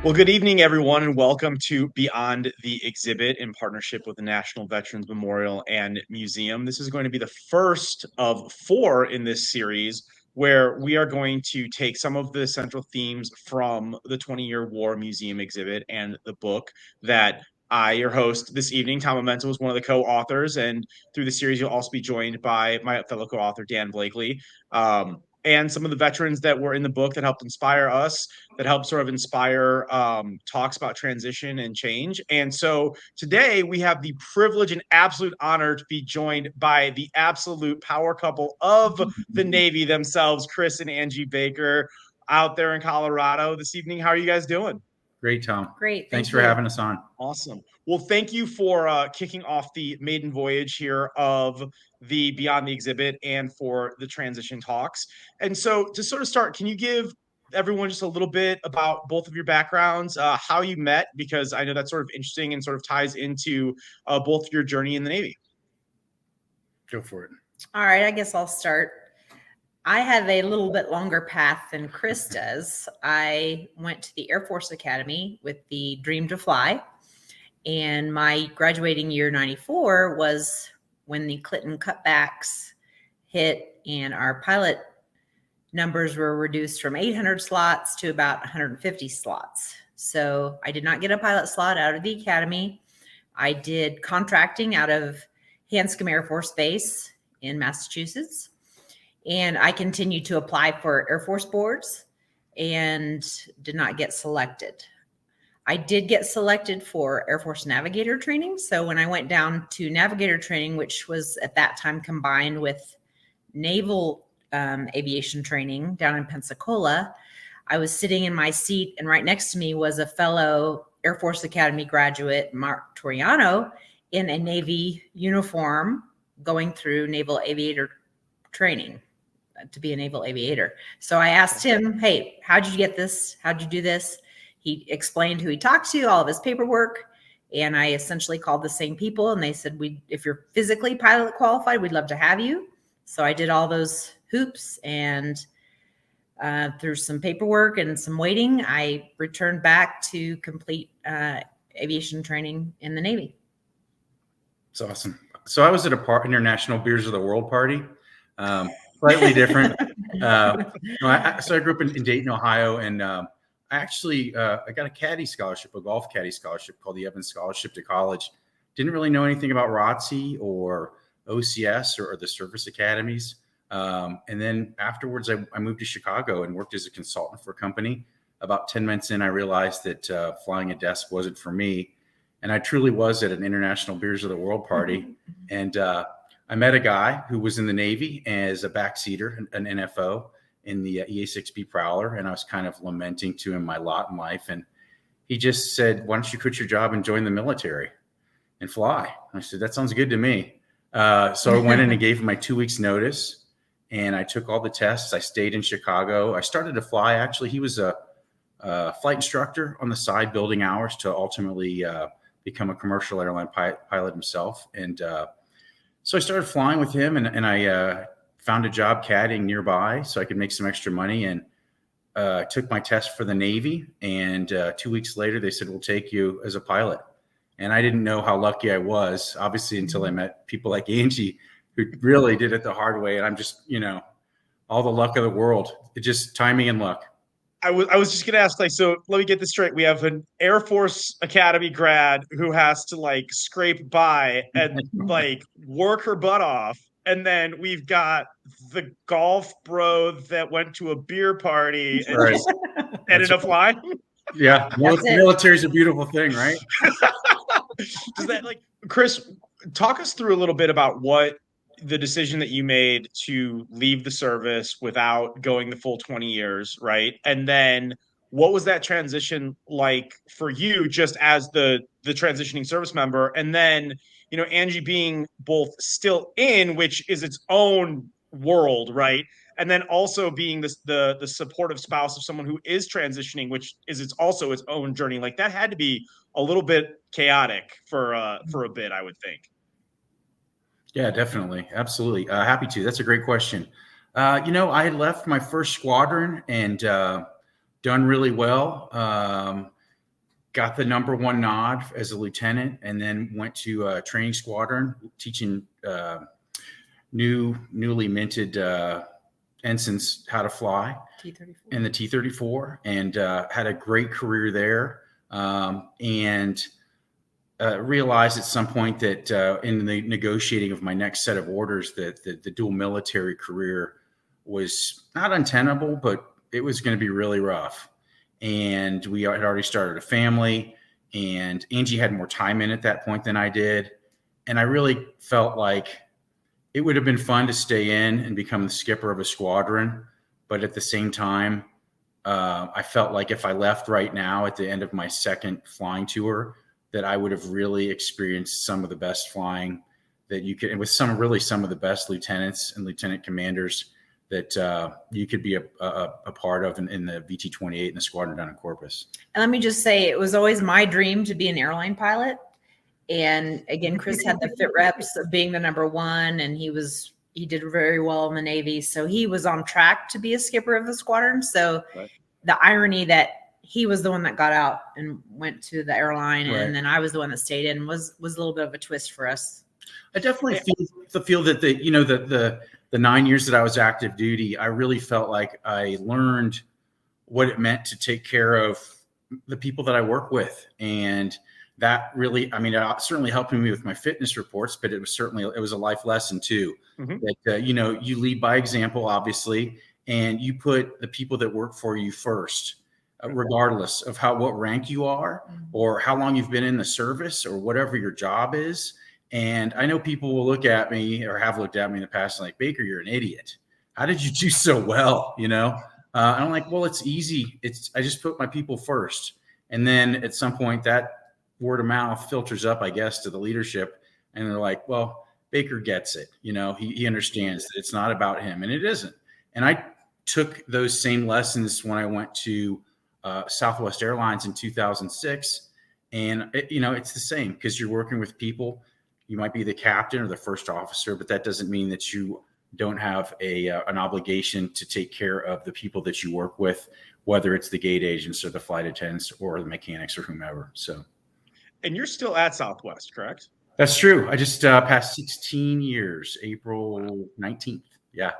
Well, good evening, everyone, and welcome to Beyond the Exhibit in partnership with the National Veterans Memorial and Museum. This is going to be the first of four in this series where we are going to take some of the central themes from the 20-Year War Museum exhibit and the book that your host this evening, Tom Amenta, was one of the co-authors. And through the series, you'll also be joined by my fellow co-author, Dan Blakely. And some of the veterans that were in the book that helped inspire us, that helped sort of inspire talks about transition and change. And so today we have the privilege and absolute honor to be joined by the absolute power couple of the Navy themselves, Chris and Angie Baker, out there in Colorado this evening. How are you guys doing? Great, Tom. Great. Thanks for having us on. Awesome. Well, thank you for kicking off the maiden voyage here of the Beyond the Exhibit and for the transition talks. And so to sort of start, can you give everyone just a little bit about both of your backgrounds, how you met, because I know that's sort of interesting and sort of ties into both your journey in the Navy. Go for it. All right, I guess I'll start. I have a little bit longer path than Chris does. I went to the Air Force Academy with the dream to fly. And my graduating year 94 was when the Clinton cutbacks hit and our pilot numbers were reduced from 800 slots to about 150 slots. So I did not get a pilot slot out of the academy. I did contracting out of Hanscom Air Force Base in Massachusetts. And I continued to apply for Air Force boards and did not get selected. I did get selected for Air Force Navigator training. So when I went down to Navigator training, which was at that time combined with Naval aviation training down in Pensacola, I was sitting in my seat and right next to me was a fellow Air Force Academy graduate, Mark Toriano, in a Navy uniform going through Naval Aviator training to be a naval aviator. So I asked him, hey, how'd you get this? How'd you do this? He explained who he talked to, all of his paperwork. And I essentially called the same people and they said, if you're physically pilot qualified, we'd love to have you. So I did all those hoops and through some paperwork and some waiting, I returned back to complete aviation training in the Navy. It's awesome. So I was at a International Beers of the World party. Slightly different. So I grew up in Dayton, Ohio, and I actually I got a caddy scholarship, a golf caddy scholarship called the Evans Scholarship to college. Didn't really know anything about ROTC or OCS or the service academies. And then afterwards, I moved to Chicago and worked as a consultant for a company. About 10 months in, I realized that flying a desk wasn't for me. And I truly was at an International Beers of the World party. And I met a guy who was in the Navy as a backseater, an NFO in the EA-6B Prowler. And I was kind of lamenting to him my lot in life. And he just said, why don't you quit your job and join the military and fly? I said, that sounds good to me. So I went in and gave him my 2 weeks notice and I took all the tests. I stayed in Chicago. I started to fly. Actually, he was a flight instructor on the side, building hours to ultimately become a commercial airline pilot himself. And so I started flying with him and I found a job caddying nearby so I could make some extra money and took my test for the Navy. And 2 weeks later, they said, we'll take you as a pilot. And I didn't know how lucky I was, obviously, until I met people like Angie, who really did it the hard way. And I'm just, all the luck of the world. It's just timing and luck. I was just going to ask, so let me get this straight. We have an Air Force Academy grad who has to scrape by and work her butt off. And then we've got the golf bro that went to a beer party and just ended up flying. Yeah. Military is a beautiful thing, right? Does that Chris, talk us through a little bit about what the decision that you made to leave the service without going the full 20 years, right? And then what was that transition like for you just as the transitioning service member? And then, Angie being both still in, which is its own world, right? And then also being the supportive spouse of someone who is transitioning, which is also its own journey. That had to be a little bit chaotic for a bit, I would think. Yeah, definitely. Absolutely. Happy to. That's a great question. I had left my first squadron and done really well. got the #1 nod as a lieutenant, and then went to a training squadron teaching newly minted ensigns how to fly T-34. in the T-34, and had a great career there. And realized at some point that in the negotiating of my next set of orders that the dual military career was not untenable, but it was going to be really rough. And we had already started a family, and Angie had more time in at that point than I did. And I really felt like it would have been fun to stay in and become the skipper of a squadron. But at the same time, I felt like if I left right now at the end of my second flying tour, that I would have really experienced some of the best flying that you could, and with some of the best lieutenants and lieutenant commanders that you could be a part of in the VT-28 and the squadron down in Corpus. And let me just say, it was always my dream to be an airline pilot. And again, Chris had the fit reps of being the #1, and he did very well in the Navy. So he was on track to be a skipper of the squadron. So the irony that he was the one that got out and went to the airline, and then I was the one that stayed in was a little bit of a twist for us. I definitely feel that the 9 years that I was active duty, I really felt like I learned what it meant to take care of the people that I work with. And that really, I mean, it certainly helped me with my fitness reports, but it was a life lesson too. That, you lead by example, obviously, and you put the people that work for you first, regardless of what rank you are or how long you've been in the service or whatever your job is. And I know people will look at me or have looked at me in the past like, Baker, you're an idiot. How did you do so well? And I'm like, well, it's easy. I just put my people first. And then at some point that word of mouth filters up, I guess, to the leadership. And they're like, well, Baker gets it. He understands that it's not about him, and it isn't. And I took those same lessons when I went to Southwest Airlines in 2006. And it's the same, because you're working with people. You might be the captain or the first officer, but that doesn't mean that you don't have an obligation to take care of the people that you work with, whether it's the gate agents or the flight attendants or the mechanics or whomever. So, and you're still at Southwest, correct? That's true. I just passed 16 years, April 19th. Yeah.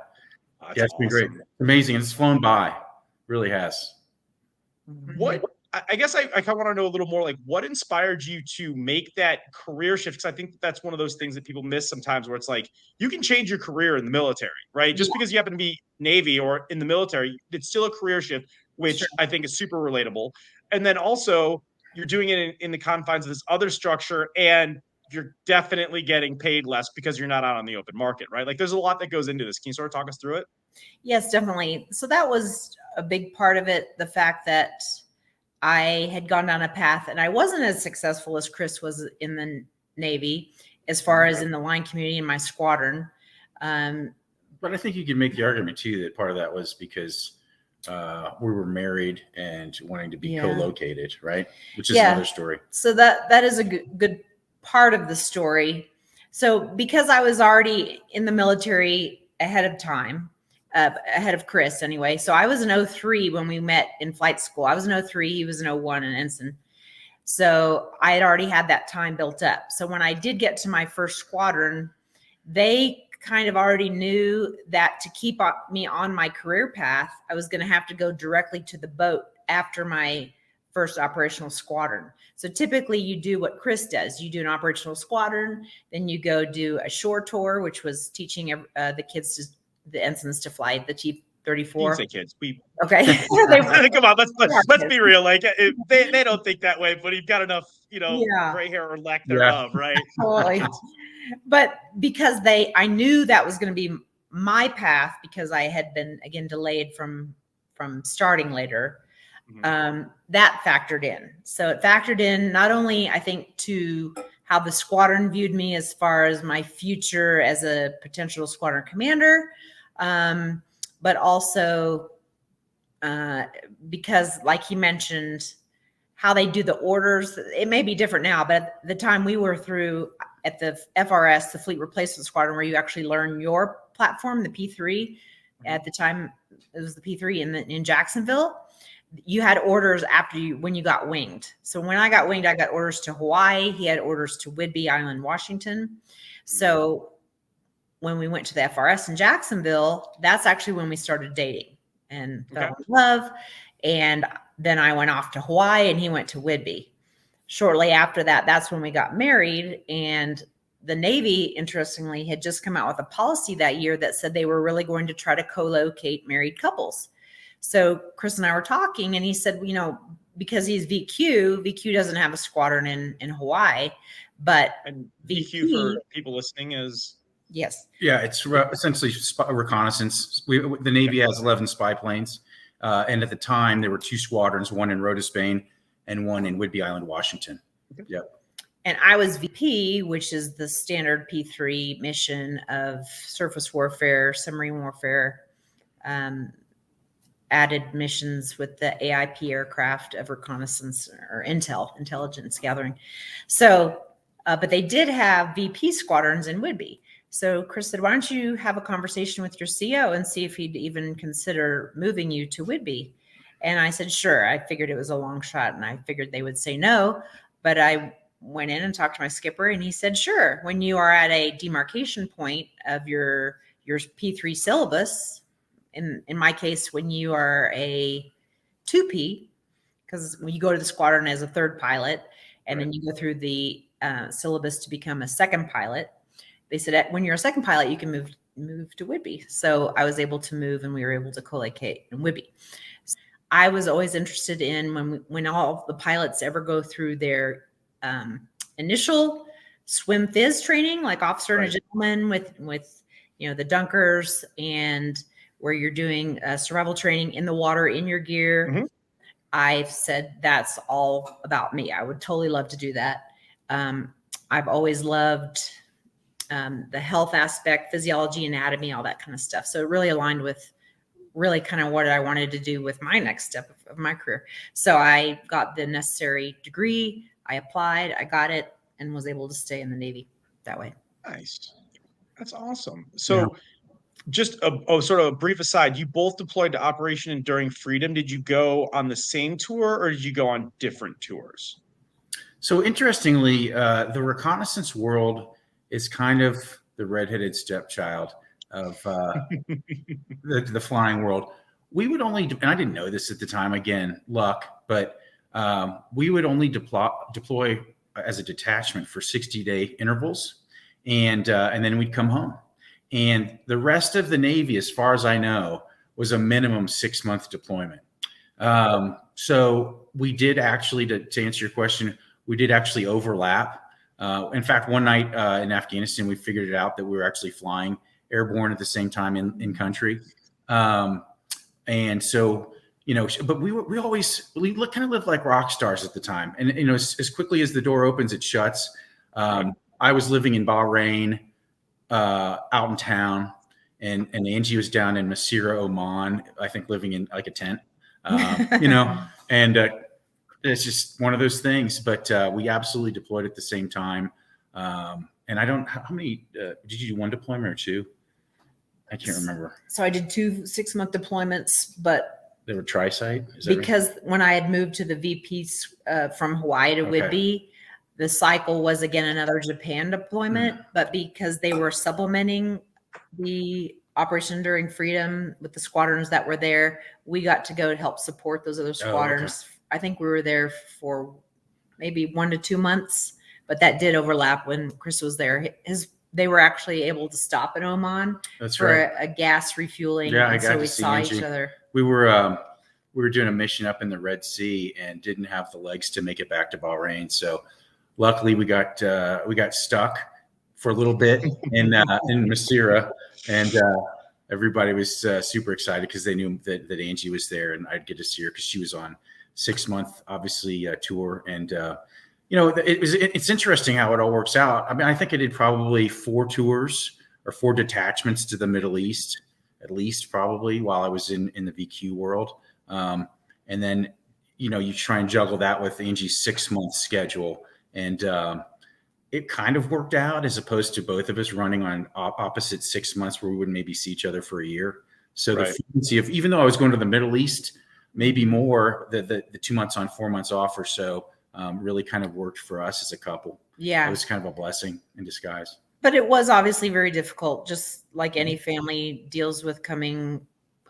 It's been great. Amazing. It's flown by. Really has. What, I guess I kind of want to know a little more, like, what inspired you to make that career shift? Because I think that's one of those things that people miss sometimes, where it's like, you can change your career in the military, right? Just because you happen to be Navy or in the military, it's still a career shift, which I think is super relatable. And then also, you're doing it in the confines of this other structure, and you're definitely getting paid less because you're not out on the open market, right? Like, there's a lot that goes into this. Can you sort of talk us through it? Yes, definitely. So that was a big part of it. The fact that I had gone down a path, and I wasn't as successful as Chris was in the Navy, as far as in the line community in my squadron. But I think you can make the argument too that part of that was because we were married and wanting to be co-located, right? Which is another story. So that is a good part of the story. So because I was already in the military ahead of time, ahead of Chris anyway. So I was an 03 when we met in flight school. I was an 03, he was an 01, an ensign. So I had already had that time built up. So when I did get to my first squadron, they kind of already knew that to keep me on my career path, I was going to have to go directly to the boat after my first operational squadron. So typically you do what Chris does. You do an operational squadron, then you go do a shore tour, which was teaching the ensigns to fly the T-34. You can say kids. Okay. Come on, let's be real. Like, they don't think that way, but you've got enough, gray hair or lack thereof, right? Totally. But because I knew that was going to be my path, because I had been again delayed from starting later. That factored in. So it factored in not only, I think, to how the squadron viewed me as far as my future as a potential squadron commander, but also because, like he mentioned, how they do the orders. It may be different now, but at the time we were through at the FRS, the Fleet Replacement Squadron, where you actually learn your platform, the P3. At the time, it was the P3 in Jacksonville. you had orders after when you got winged. So when I got winged, I got orders to Hawaii. He had orders to Whidbey Island, Washington. So when we went to the FRS in Jacksonville, that's actually when we started dating and fell in love. And then I went off to Hawaii and he went to Whidbey. Shortly after that, that's when we got married. And the Navy, interestingly, had just come out with a policy that year that said they were really going to try to co-locate married couples. So Chris and I were talking, and he said, because he's VQ doesn't have a squadron in Hawaii, but and VQ for people listening is yes, yeah, it's essentially reconnaissance. The Navy has 11 spy planes, and at the time there were 2 squadrons, one in Rota, Spain, and one in Whidbey Island, Washington. Yep. And I was VP, which is the standard P3 mission of surface warfare, submarine warfare. Added missions with the AIP aircraft of reconnaissance or intelligence gathering. So, but they did have VP squadrons in Whidbey. So Chris said, why don't you have a conversation with your CO and see if he'd even consider moving you to Whidbey? And I said, sure. I figured it was a long shot and I figured they would say no, but I went in and talked to my skipper and he said, sure. When you are at a demarcation point of your P3 syllabus, in my case, when you are a 2P, because when you go to the squadron as a 3rd pilot, and then you go through the syllabus to become a 2nd pilot, they said when you're a 2nd pilot, you can move to Whidbey. So I was able to move, and we were able to co-locate in Whidbey. So I was always interested in when all the pilots ever go through their initial swim phys training, like officer and a gentleman with the dunkers, and where you're doing survival training in the water, in your gear. Mm-hmm. I said, that's all about me. I would totally love to do that. I've always loved the health aspect, physiology, anatomy, all that kind of stuff. So it really aligned with really kind of what I wanted to do with my next step of my career. So I got the necessary degree. I applied, I got it, and was able to stay in the Navy that way. Nice. That's awesome. So just a sort of a brief aside, you both deployed to Operation Enduring Freedom. Did you go on the same tour or did you go on different tours? So interestingly, the reconnaissance world is kind of the redheaded stepchild of the flying world. We would only, and I didn't know this at the time, again, luck, but we would only deploy as a detachment for 60-day intervals, and then we'd come home. And the rest of the Navy, as far as I know, was a minimum 6-month deployment. So we did actually, to answer your question, we did actually overlap. In fact, one night in Afghanistan, we figured it out that we were actually flying airborne at the same time in country. And so, but we kind of lived like rock stars at the time. And, as quickly as the door opens, it shuts. I was living in Bahrain, out in town, and Angie was down in Masira, Oman, I think living in like a tent, and it's just one of those things, but we absolutely deployed at the same time. And I don't, how many, did you do one deployment or 2? I can't remember. So I did 2 6-month deployments, but they were tri-site? Because when I had moved to the VPs from Hawaii to Whidbey, the cycle was again another Japan deployment, but because they were supplementing the Operation Enduring Freedom with the squadrons that were there, we got to go to help support those other squadrons. I think we were there for maybe 1 to 2 months, but that did overlap when Chris was there. They were actually able to stop in Oman for a gas refueling. Yeah, and so we saw Angie. Each other. We were doing a mission up in the Red Sea and didn't have the legs to make it back to Bahrain. So luckily we got stuck for a little bit in Masira, and everybody was super excited because they knew that Angie was there and I'd get to see her because she was on 6-month, obviously, tour. And, it's interesting how it all works out. I mean, I think I did probably 4 tours or 4 detachments to the Middle East, at least probably while I was in the VQ world. And then, you try and juggle that with Angie's 6-month schedule. And it kind of worked out as opposed to both of us running on opposite 6 months where we wouldn't maybe see each other for a year. So the frequency of, even though I was going to the Middle East maybe more. The 2 months on, 4 months off or so really kind of worked for us as a couple. Yeah. It was kind of a blessing in disguise. But it was obviously very difficult, just like any family deals with coming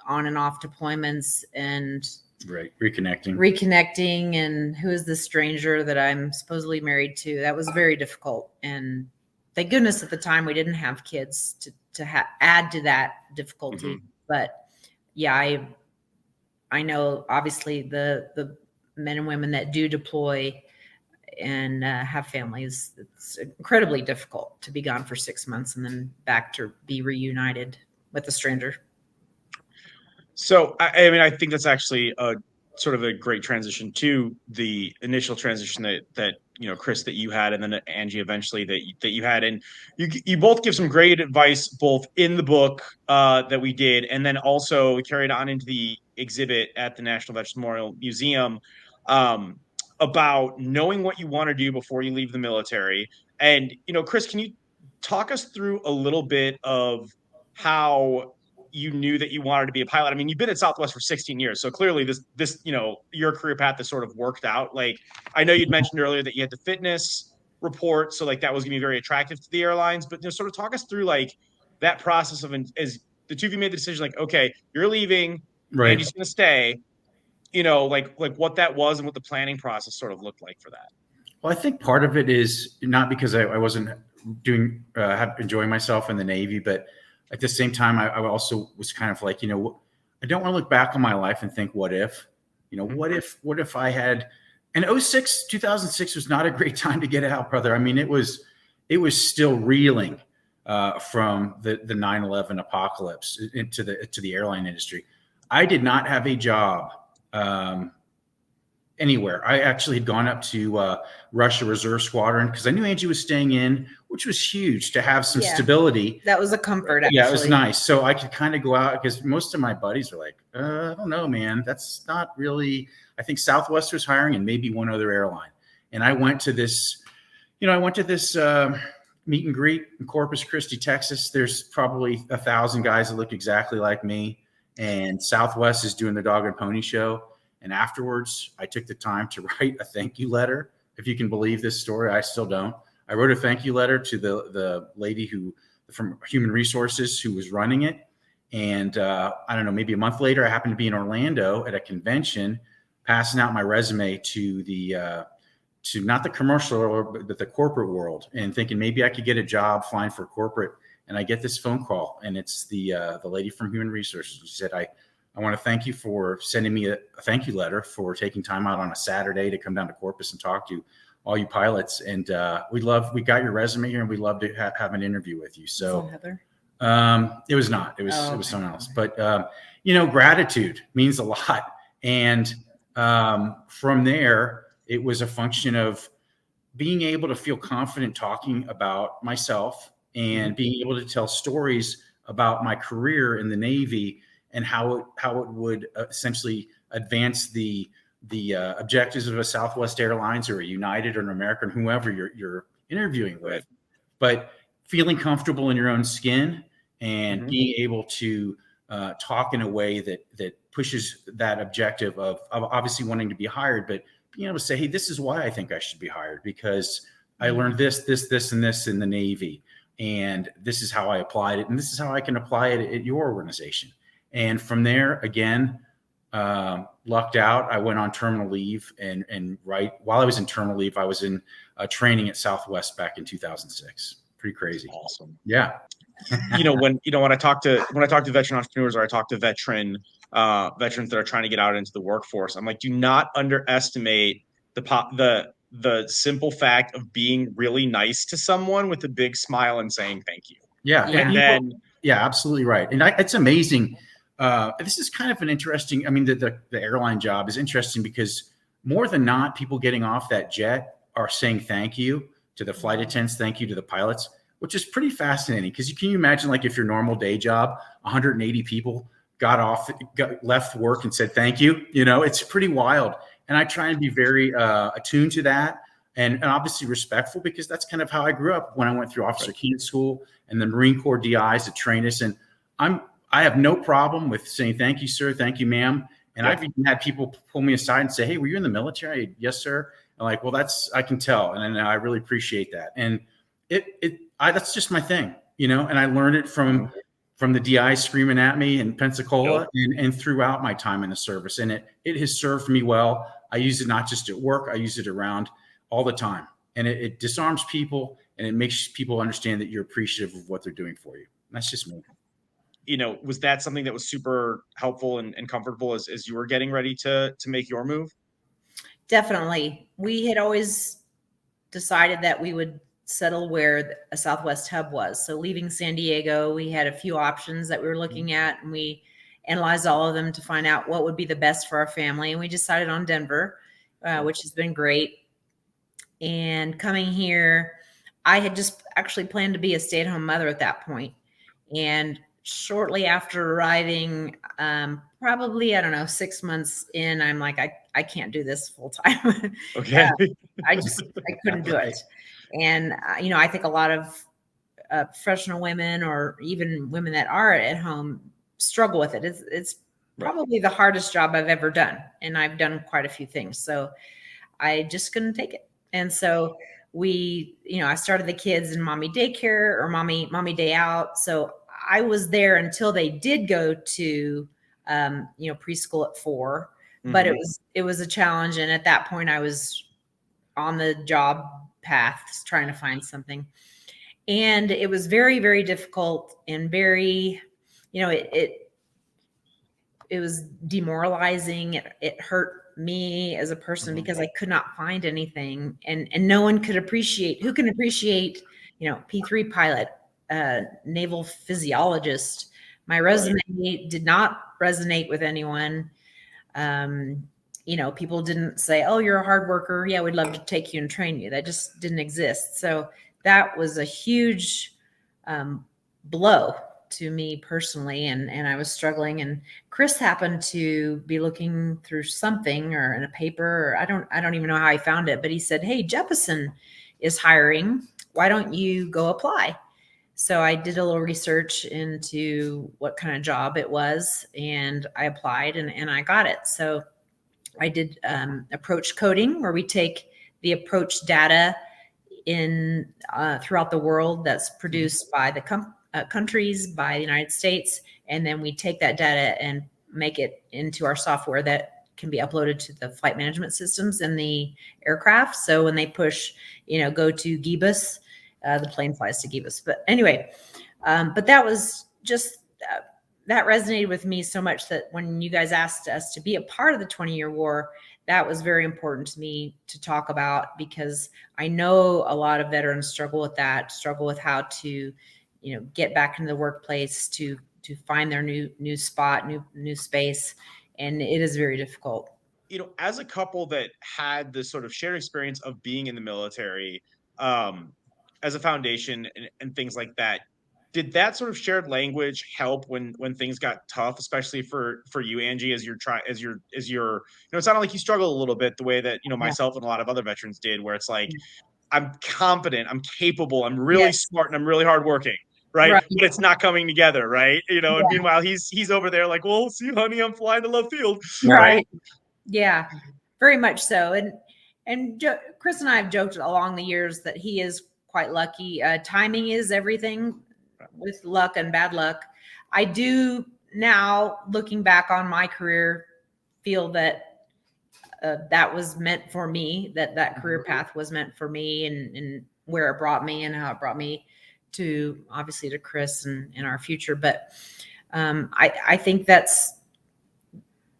on and off deployments and right. Reconnecting and who is this stranger that I'm supposedly married to? That was very difficult. And thank goodness at the time we didn't have kids to add to that difficulty. Mm-hmm. But yeah, I know obviously the men and women that do deploy and have families, it's incredibly difficult to be gone for 6 months and then back to be reunited with a stranger. So, I mean, I think that's actually a sort of a great transition to the initial transition that Chris, that you had, and then Angie eventually that you had, and you both give some great advice both in the book that we did, and then also carried on into the exhibit at the National Veterans Memorial Museum about knowing what you want to do before you leave the military. And Chris, can you talk us through a little bit of how you knew that you wanted to be a pilot? I mean, you've been at Southwest for 16 years, so clearly this your career path has sort of worked out. Like, I know you'd mentioned earlier that you had the fitness report, so like that was going to be very attractive to the airlines. But sort of talk us through like that process of, as the two of you made the decision, like, okay, you're leaving, right, Angie's going to stay. Like what that was and what the planning process sort of looked like for that. Well, I think part of it is not because I wasn't enjoying myself in the Navy, but at the same time, I also was kind of like, I don't want to look back on my life and think, what if, what if I had, and 2006 was not a great time to get out, brother. I mean, it was still reeling from the 9/11 apocalypse into the airline industry. I did not have a job anywhere. I actually had gone up to Russia Reserve Squadron because I knew Angie was staying in, which was huge to have some stability. That was a comfort. Actually. Yeah, it was nice. So I could kind of go out because most of my buddies were like, I don't know, man, that's not really, I think Southwest was hiring and maybe one other airline. And I went to this, meet and greet in Corpus Christi, Texas. There's probably 1,000 guys that look exactly like me. And Southwest is doing the Dog and Pony show. And afterwards, I took the time to write a thank you letter. If you can believe this story, I still don't. I wrote a thank you letter to the lady from Human Resources who was running it. And I don't know, maybe a month later, I happened to be in Orlando at a convention, passing out my resume to to not the commercial, but the corporate world, and thinking maybe I could get a job flying for corporate. And I get this phone call, and it's the lady from Human Resources. She said, I want to thank you for sending me a thank you letter for taking time out on a Saturday to come down to Corpus and talk to all you pilots. And we got your resume here, and we'd love to have an interview with you. So Heather? It was not. It was someone else. But gratitude means a lot. And from there, it was a function of being able to feel confident talking about myself and being able to tell stories about my career in the Navy and how it would essentially advance the objectives of a Southwest Airlines or a United or an American, whoever you're interviewing with. But feeling comfortable in your own skin and being able to talk in a way that pushes that objective of obviously wanting to be hired, but being able to say, hey, this is why I think I should be hired, because I learned this, and this in the Navy. And this is how I applied it. And this is how I can apply it at your organization. And from there, again, lucked out. I went on terminal leave. And right while I was in terminal leave, I was in training at Southwest back in 2006. Pretty crazy. Awesome. Yeah. when I talk to veteran entrepreneurs, or I talk to veterans that are trying to get out into the workforce, I'm like, do not underestimate the simple fact of being really nice to someone with a big smile and saying thank you. Yeah. And then, absolutely right. And it's amazing. This is kind of an interesting, the airline job is interesting because more than not, people getting off that jet are saying thank you to the flight attendants, thank you to the pilots, which is pretty fascinating. Because can you imagine, like, if your normal day job, 180 people left work and said thank you? It's pretty wild. And I try and be very attuned to that and obviously respectful, because that's kind of how I grew up when I went through Officer Candidate School and the Marine Corps DIs to train us. And I have no problem with saying thank you, sir, thank you, ma'am. And I've even had people pull me aside and say, "Hey, were you in the military?" "Yes, sir." I'm like, "Well, I can tell. And I really appreciate that." And that's just my thing, and I learned it from the DI screaming at me in Pensacola and throughout my time in the service. And it has served me well. I use it not just at work, I use it around all the time. And it disarms people, and it makes people understand that you're appreciative of what they're doing for you. And that's just me. Was that something that was super helpful and comfortable as you were getting ready to make your move? Definitely. We had always decided that we would settle where a Southwest hub was. So leaving San Diego, we had a few options that we were looking at, and we analyzed all of them to find out what would be the best for our family. And we decided on Denver, which has been great. And coming here, I had just actually planned to be a stay-at-home mother at that point. And shortly after arriving, probably, I don't know, 6 months in, I'm like, I can't do this full time. Okay. I couldn't do it. And, I think a lot of professional women, or even women that are at home, struggle with it. It's probably the hardest job I've ever done. And I've done quite a few things. So I just couldn't take it. And so I started the kids in mommy daycare or mommy day out. So I was there until they did go to, preschool at 4, but it was a challenge. And at that point I was on the job path trying to find something. And it was very, very difficult and very, it was demoralizing. It hurt me as a person because I could not find anything, and no one could appreciate P3 pilot, naval physiologist. My resume did not resonate with anyone. People didn't say, "Oh, you're a hard worker. Yeah, we'd love to take you and train you." That just didn't exist. So that was a huge blow to me personally, and I was struggling. And Chris happened to be looking through something or in a paper, or I don't even know how he found it, but he said, "Hey, Jeppesen is hiring. Why don't you go apply?" So I did a little research into what kind of job it was, and I applied and I got it. So I did approach coding, where we take the approach data in throughout the world that's produced by the countries, by the United States, and then we take that data and make it into our software that can be uploaded to the flight management systems in the aircraft. So when they push, go to Gibus, the plane flies to Gibus. But anyway, but that was just that resonated with me so much that when you guys asked us to be a part of the 20-year war, that was very important to me to talk about, because I know a lot of veterans struggle with how to, get back into the workplace, to find their new spot, new space. And it is very difficult. As a couple that had this sort of shared experience of being in the military, as a foundation and things like that, did that sort of shared language help when things got tough, especially for you, Angie, as you're it sounded like you struggled a little bit the way that, myself and a lot of other veterans did, where it's like, I'm confident, I'm capable, I'm really smart, and I'm really hardworking. Right. But it's not coming together. Right. And meanwhile, he's over there like, "Well, see, honey, I'm flying the love field." Right. Yeah, very much so. And Chris and I have joked along the years that he is quite lucky. Timing is everything, with luck and bad luck. I do now, looking back on my career, feel that that was meant for me, that career path was meant for me, and where it brought me and how it brought me to, obviously, to Chris and in our future. But I think that's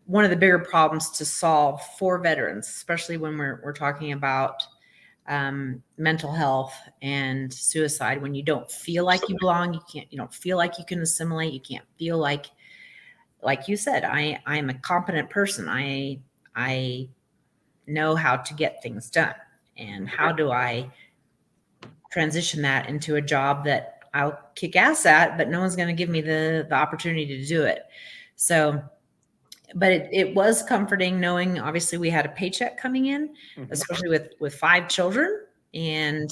one of the bigger problems to solve for veterans, especially when we're talking about mental health and suicide. When you don't feel like you belong, you don't feel like you can assimilate, you can't feel like you said, I'm a competent person. I know how to get things done, and how do I transition that into a job that I'll kick ass at, but no one's going to give me the opportunity to do it. So, but it was comforting knowing, obviously, we had a paycheck coming in, especially with 5 children, and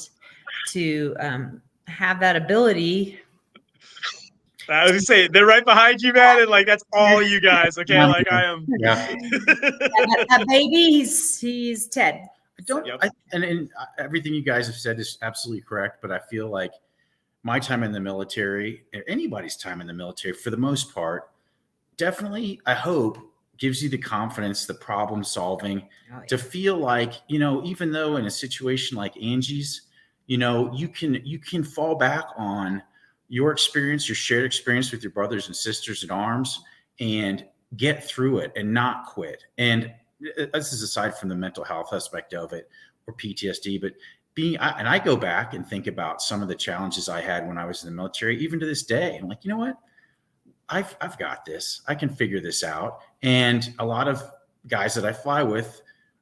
to have that ability I was gonna say they're right behind you, man, and like that's all you guys. Okay, like I am. Yeah. that baby, he's Ted. I don't. Yep. And everything you guys have said is absolutely correct. But I feel like my time in the military, or anybody's time in the military, for the most part, definitely, I hope, gives you the confidence, the problem solving, to feel like, even though in a situation like Angie's, you can fall back on your experience, your shared experience with your brothers and sisters in arms, and get through it and not quit. And this is aside from the mental health aspect of it or PTSD, but I go back and think about some of the challenges I had when I was in the military, even to this day. I'm like, you know what? I've got this. I can figure this out. And a lot of guys that I fly with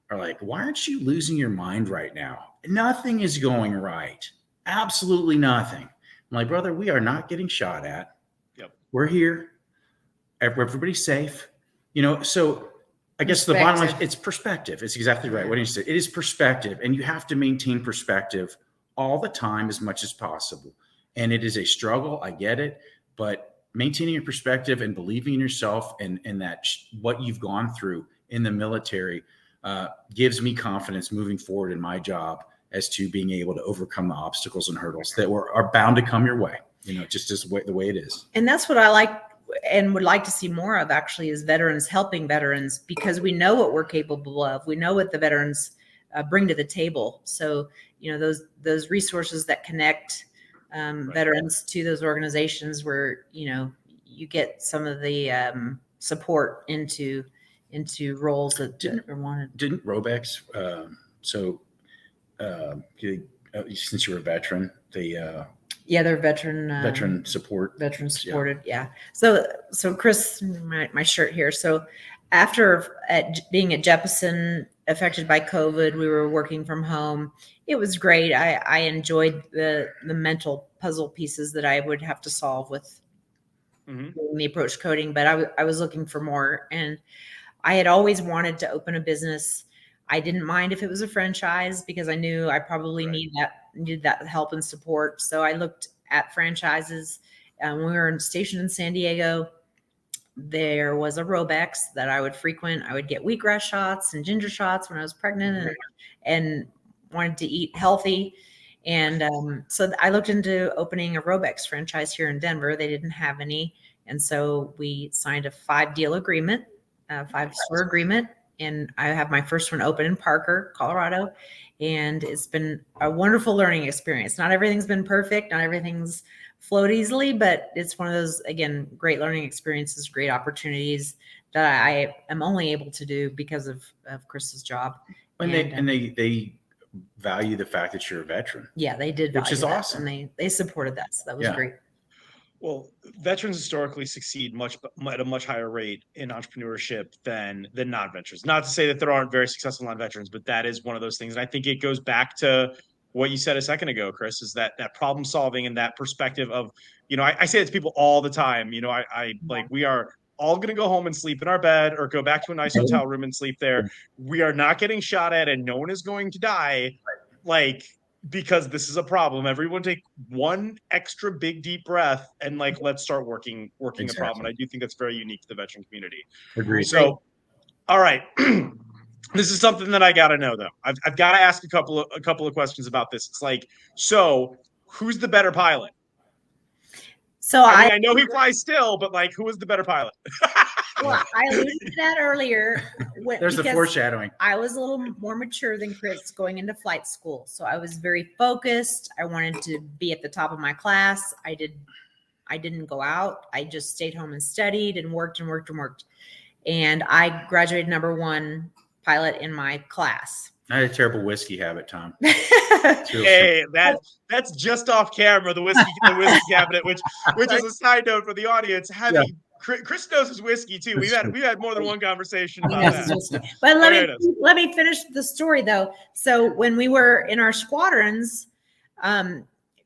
are like, why aren't you losing your mind right now? Nothing is going right. Absolutely nothing. I'm like, brother, we are not getting shot at. Yep. We're here. Everybody's safe. So I guess the bottom line, it's perspective. It's exactly right. What did you say? It is perspective. And you have to maintain perspective all the time as much as possible. And it is a struggle. I get it. But maintaining your perspective and believing in yourself and that what you've gone through in the military gives me confidence moving forward in my job as to being able to overcome the obstacles and hurdles that are bound to come your way, just as the way it is. And that's what I like and would like to see more of, actually, is veterans helping veterans, because we know what we're capable of. We know what the veterans bring to the table. So, those resources that connect veterans to those organizations where, you get some of the support into roles that are wanted. Didn't Robex, since you were a veteran, they're veteran supported. Yeah. So Chris, my shirt here. So after being at Jeppesen, affected by COVID, we were working from home. It was great. I enjoyed the mental puzzle pieces that I would have to solve with the approach coding, but I was looking for more, and I had always wanted to open a business. I didn't mind if it was a franchise because I knew I probably needed that help and support. So I looked at franchises. When we were stationed in San Diego, there was a Robex that I would frequent. I would get wheatgrass shots and ginger shots when I was pregnant and wanted to eat healthy. And so I looked into opening a Robex franchise here in Denver. They didn't have any. And so we signed a 5-deal agreement, 5-store agreement. And I have my first one open in Parker, Colorado. And it's been a wonderful learning experience. Not everything's been perfect. Not everything's flowed easily, but it's one of those, again, great learning experiences, great opportunities that I am only able to do because of Chris's job. And they value the fact that you're a veteran. Yeah, they did. Which is awesome. And they supported that. So that was great. Well, veterans historically succeed at a much higher rate in entrepreneurship than non-veterans. Not to say that there aren't very successful non-veterans, but that is one of those things. And I think it goes back to what you said a second ago, Chris, is that problem solving and that perspective of, I say it to people all the time. We are all going to go home and sleep in our bed or go back to a nice hotel room and sleep there. We are not getting shot at and no one is going to die. Because this is a problem. Everyone take one extra big deep breath and let's start working the problem. And I do think that's very unique to the veteran community. Agreed. So, all right. This is something that I got to know though. I've got to ask a couple of questions about this. It's so who's the better pilot? So I know he flies still, but who is the better pilot? Well, I alluded to that earlier. There's the foreshadowing. I was a little more mature than Chris going into flight school. So I was very focused. I wanted to be at the top of my class. I didn't go out. I just stayed home and studied and worked and worked and worked. And I graduated #1 pilot in my class. I had a terrible whiskey habit, Tom. Hey, that's just off camera, the whiskey cabinet, which is a side note for the audience. Chris knows his whiskey too. We've had more than one conversation about that. But let me finish the story though. So when we were in our squadrons,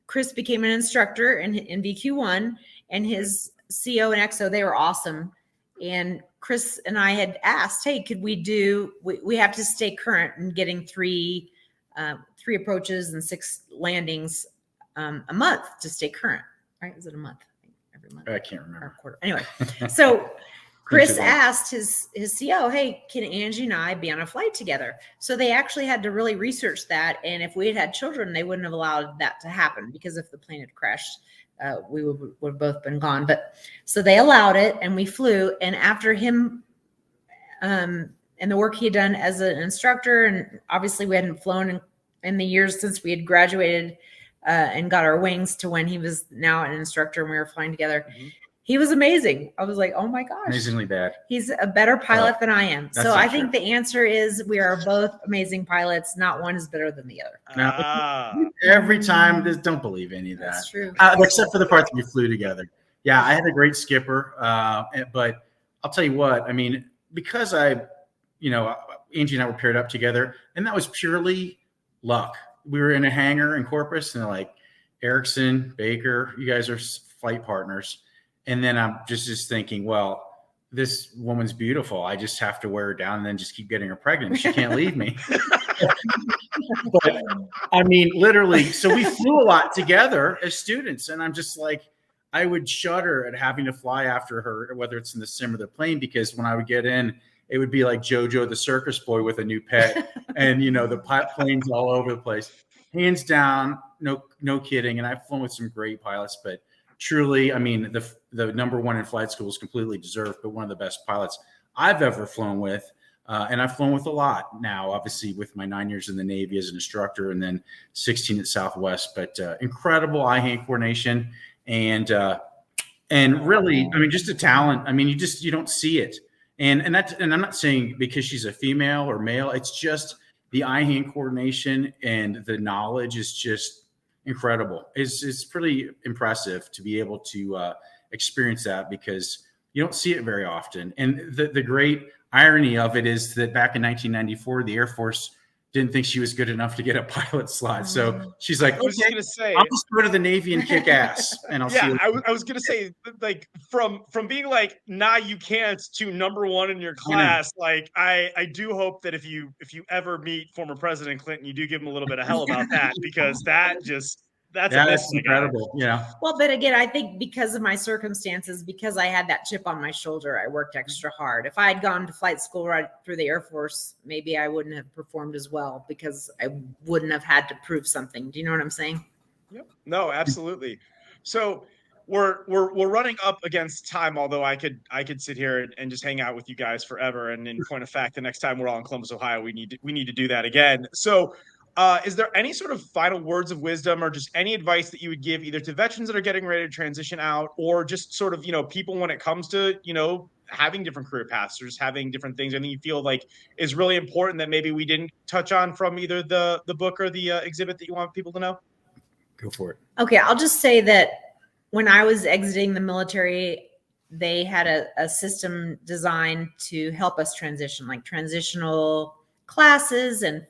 Chris became an instructor in VQ1, and his CO and XO, they were awesome. And Chris and I had asked, hey, could we have to stay current in getting 3 approaches and 6 landings a month to stay current, right? Is it a month? every month. I can't remember. Or quarter. Anyway, so Chris Usually. asked his CO, hey, can Angie and I be on a flight together? So they actually had to really research that. And if we had had children, they wouldn't have allowed that to happen, because if the plane had crashed, we would have both been gone. But so they allowed it, and we flew. And after him, and the work he had done as an instructor, and obviously we hadn't flown in the years since we had graduated and got our wings to when he was now an instructor and we were flying together. Mm-hmm. He was amazing. I was like, oh my gosh. Amazingly bad. He's a better pilot than I am. So I think true. the answer is we are both amazing pilots. Not one is better than the other. Every time, don't believe any of that. That's true. Except for the parts we flew together. Yeah, I had a great skipper. But I'll tell you what, I mean, because Angie and I were paired up together, and that was purely luck. We were in a hangar in Corpus, and they're like, Erickson, Baker, you guys are flight partners. And then I'm just thinking, well, this woman's beautiful. I just have to wear her down and then just keep getting her pregnant. She can't leave me. But I mean, literally, so we flew a lot together as students. And I'm just like, I would shudder at having to fly after her, whether it's in the sim or the plane, because when I would get in, it would be like JoJo the circus boy with a new pet. And, the planes all over the place. Hands down, no kidding. And I've flown with some great pilots, but truly, I mean, the number one in flight school is completely deserved, but one of the best pilots I've ever flown with. And I've flown with a lot now, obviously, with my 9 years in the Navy as an instructor and then 16 at Southwest. But incredible eye-hand coordination and really, I mean, just a talent. I mean, you don't see it. And I'm not saying because she's a female or male. It's just the eye-hand coordination and the knowledge is just incredible. It's pretty impressive to be able to experience that, because you don't see it very often. And the great irony of it is that back in 1994, the Air Force didn't think she was good enough to get a pilot slot. So she's like, I was gonna say, I'll just go to the Navy and kick ass. And I'll see. I was gonna say, like, from being like, nah, you can't, to number one in your class. Like, I do hope that if you ever meet former President Clinton, you do give him a little bit of hell about that, because that's incredible. Yeah. Well, but again, I think because of my circumstances, because I had that chip on my shoulder, I worked extra hard. If I had gone to flight school right through the Air Force, maybe I wouldn't have performed as well, because I wouldn't have had to prove something. Do you know what I'm saying? Yep. No, absolutely. So we're running up against time, although I could sit here and just hang out with you guys forever. And in point of fact, the next time we're all in Columbus, Ohio, we need to do that again. So is there any sort of final words of wisdom or just any advice that you would give either to veterans that are getting ready to transition out, or just sort of, people when it comes to, having different career paths or just having different things? I think you feel like is really important that maybe we didn't touch on from either the book or the exhibit that you want people to know? Go for it. Okay. I'll just say that when I was exiting the military, they had a system designed to help us transition, like transitional classes and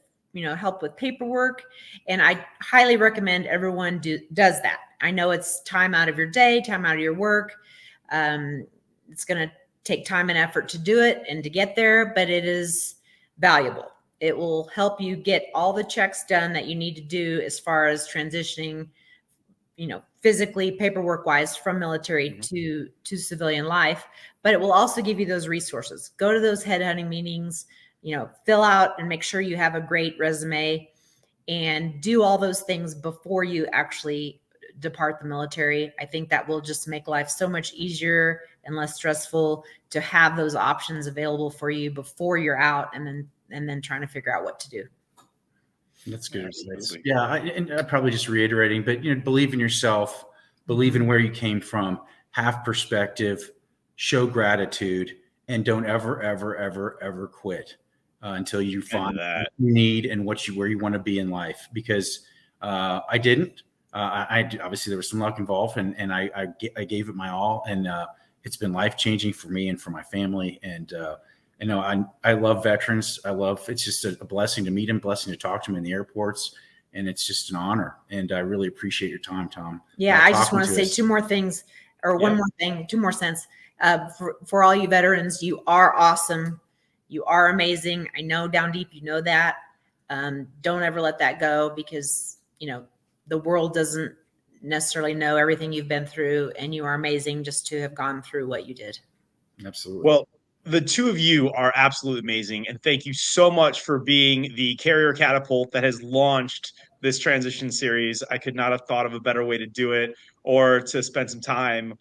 help with paperwork. And I highly recommend everyone does that. I know it's time out of your day, time out of your work. It's going to take time and effort to do it and to get there, but it is valuable. It will help you get all the checks done that you need to do as far as transitioning, physically, paperwork wise, from military to civilian life. But it will also give you those resources. Go to those headhunting meetings, fill out and make sure you have a great resume, and do all those things before you actually depart the military. I think that will just make life so much easier and less stressful to have those options available for you before you're out, and then trying to figure out what to do. That's good. Yeah. And probably just reiterating, but believe in yourself, believe in where you came from, have perspective, show gratitude, and don't ever quit until you find what you need and where you want to be in life. Because I didn't. I obviously there was some luck involved, and I gave it my all, and it's been life changing for me and for my family. And I love veterans. It's just a blessing to meet them, blessing to talk to them in the airports, and it's just an honor. And I really appreciate your time, Tom. Yeah, I just want to say two more things, or one more thing, 2 more cents. For all you veterans, you are awesome. You are amazing. I know down deep, you know that. Don't ever let that go, because, the world doesn't necessarily know everything you've been through, and you are amazing just to have gone through what you did. Absolutely. Well, the two of you are absolutely amazing. And thank you so much for being the carrier catapult that has launched this transition series. I could not have thought of a better way to do it or to spend some time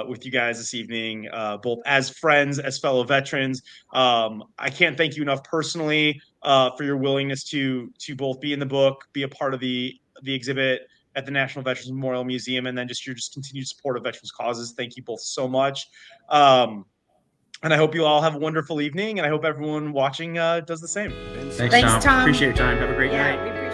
with you guys this evening, both as friends, as fellow veterans. I can't thank you enough personally for your willingness to both be in the book, be a part of the exhibit at the National Veterans Memorial Museum, and then just your continued support of veterans causes. Thank you both so much. And I hope you all have a wonderful evening, and I hope everyone watching does the same. Thanks, Tom. Appreciate your time. Have a great night.